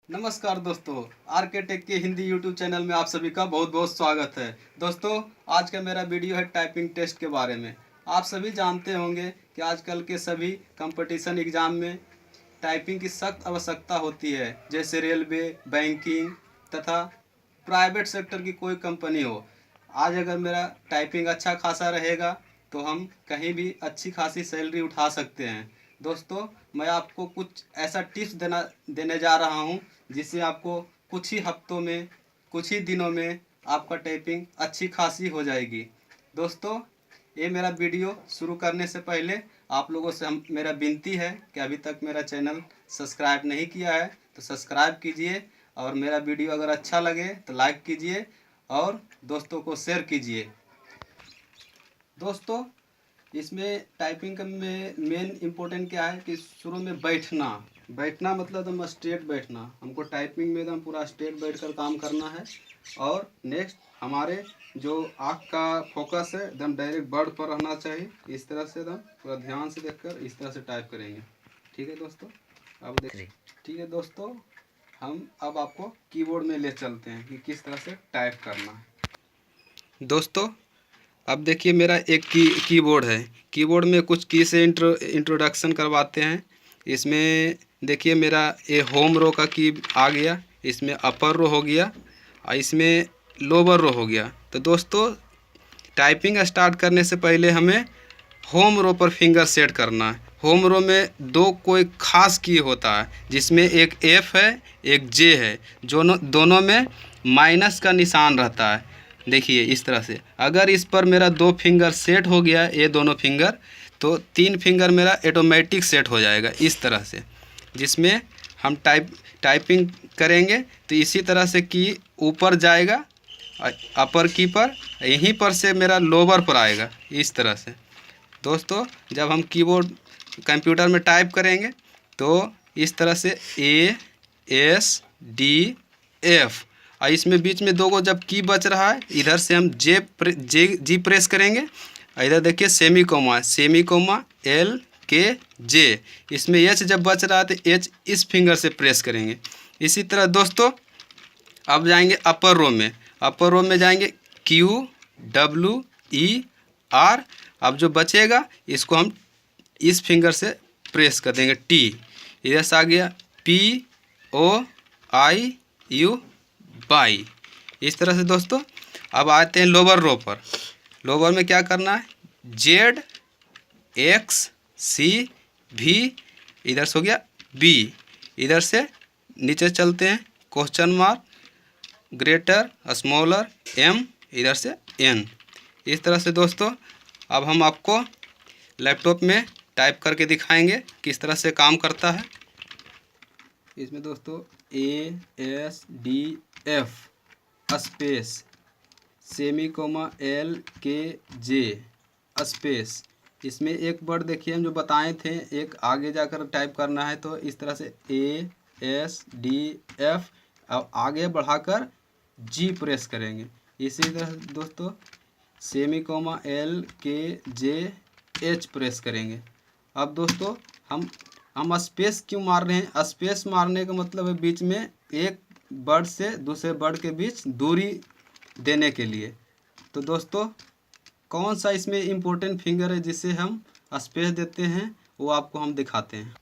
नमस्कार दोस्तों, R K take के हिंदी यूट्यूब चैनल में आप सभी का बहुत बहुत स्वागत है। दोस्तों, आज का मेरा वीडियो है टाइपिंग टेस्ट के बारे में। आप सभी जानते होंगे कि आजकल के सभी कंपटीशन एग्ज़ाम में टाइपिंग की सख्त आवश्यकता होती है, जैसे रेलवे, बैंकिंग तथा प्राइवेट सेक्टर की कोई कंपनी हो। आज अगर मेरा टाइपिंग अच्छा खासा रहेगा तो हम कहीं भी अच्छी खासी सैलरी उठा सकते हैं। दोस्तों, मैं आपको कुछ ऐसा टिप्स देने जा रहा हूं जिससे आपको कुछ ही हफ्तों में, कुछ ही दिनों में आपका टाइपिंग अच्छी खासी हो जाएगी। दोस्तों, ये मेरा वीडियो शुरू करने से पहले आप लोगों से मेरा विनती है कि अभी तक मेरा चैनल सब्सक्राइब नहीं किया है तो सब्सक्राइब कीजिए, और मेरा वीडियो अगर अच्छा लगे तो लाइक कीजिए और दोस्तों को शेयर कीजिए। दोस्तों, इसमें टाइपिंग में मेन इम्पोर्टेंट क्या है कि शुरू में बैठना मतलब एकदम स्ट्रेट बैठना। हमको टाइपिंग में एकदम पूरा स्ट्रेट बैठकर काम करना है। और नेक्स्ट, हमारे जो आँख का फोकस है एकदम डायरेक्ट वर्ड पर रहना चाहिए। इस तरह से एकदम पूरा ध्यान से देखकर इस तरह से टाइप करेंगे। ठीक है दोस्तों, अब देखिए। ठीक है दोस्तों, हम अब आपको कीबोर्ड में ले चलते हैं कि किस तरह से टाइप करना है। दोस्तों, अब देखिए मेरा एक कीबोर्ड है। कीबोर्ड में कुछ की से इंट्रोडक्शन करवाते हैं। इसमें देखिए मेरा ये होम रो का की आ गया, इसमें अपर रो हो गया और इसमें लोअर रो हो गया। तो दोस्तों, टाइपिंग स्टार्ट करने से पहले हमें होम रो पर फिंगर सेट करना है। होम रो में दो कोई खास की होता है, जिसमें एक एफ है एक जे है, दोनों में माइनस का निशान रहता है। देखिए इस तरह से अगर इस पर मेरा दो फिंगर सेट हो गया, ये दोनों फिंगर, तो तीन फिंगर मेरा ऑटोमेटिक सेट हो जाएगा इस तरह से, जिसमें हम टाइपिंग करेंगे तो इसी तरह से की ऊपर जाएगा अपर की पर, यहीं पर से मेरा लोअर पर आएगा इस तरह से। दोस्तों, जब हम कीबोर्ड कंप्यूटर में टाइप करेंगे तो इस तरह से ए एस डी एफ, और इसमें बीच में दो को जब की बच रहा है, इधर से हम जी प्रेस करेंगे। इधर देखिए सेमी कोमा एल के जे, इसमें एच जब बच रहा है तो एच इस फिंगर से प्रेस करेंगे। इसी तरह दोस्तों, अब जाएंगे अपर रो में जाएंगे क्यू डब्ल्यू ई आर। अब जो बचेगा इसको हम इस फिंगर से प्रेस कर देंगे टी। इधर से आ गया P O I U Y. इस तरह से दोस्तों, अब आते हैं लोअर रो पर। लोअर में क्या करना है, जेड एक्स सी भी, इधर से हो गया बी। इधर से नीचे चलते हैं, question mark greater smaller M, इधर से एन। इस तरह से दोस्तों, अब हम आपको लैपटॉप में टाइप करके दिखाएंगे किस तरह से काम करता है। इसमें दोस्तों A S D F space semicolon L K J space, इसमें एक वर्ड देखिए हम जो बताए थे, एक आगे जाकर टाइप करना है तो इस तरह से ए एस डी एफ, अब आगे बढ़ाकर जी प्रेस करेंगे। इसी तरह दोस्तों सेमी कोमा एल के जे एच प्रेस करेंगे। अब दोस्तों, हम स्पेस क्यों मार रहे हैं? स्पेस मारने का मतलब है बीच में एक वर्ड से दूसरे वर्ड के बीच दूरी देने के लिए। तो दोस्तों, कौन सा इसमें इम्पोर्टेंट फिंगर है जिससे हम स्पेस देते हैं, वो आपको हम दिखाते हैं।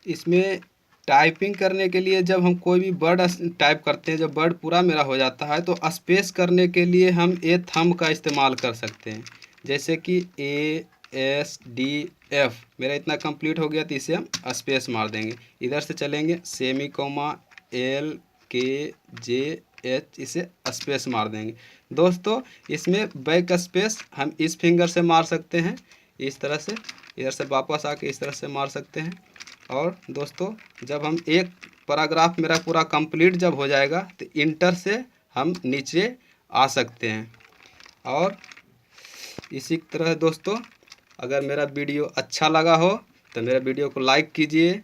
इसमें टाइपिंग करने के लिए जब हम कोई भी वर्ड टाइप करते हैं, जब वर्ड पूरा मेरा हो जाता है तो स्पेस करने के लिए हम ए थंब का इस्तेमाल कर सकते हैं। जैसे कि ए एस डी एफ मेरा इतना कंप्लीट हो गया तो इसे हम स्पेस मार देंगे। इधर से चलेंगे सेमी कोमा एल के जे एच, इसे स्पेस मार देंगे। दोस्तों, इसमें बैक स्पेस हम इस फिंगर से मार सकते हैं इस तरह से, इधर से वापस आके इस तरह से मार सकते हैं। और दोस्तों, जब हम एक पैराग्राफ मेरा पूरा कंप्लीट जब हो जाएगा तो इंटर से हम नीचे आ सकते हैं। और इसी तरह दोस्तों, अगर मेरा वीडियो अच्छा लगा हो तो मेरा वीडियो को लाइक कीजिए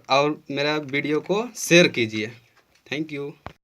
और मेरा वीडियो को शेयर कीजिए। Thank you.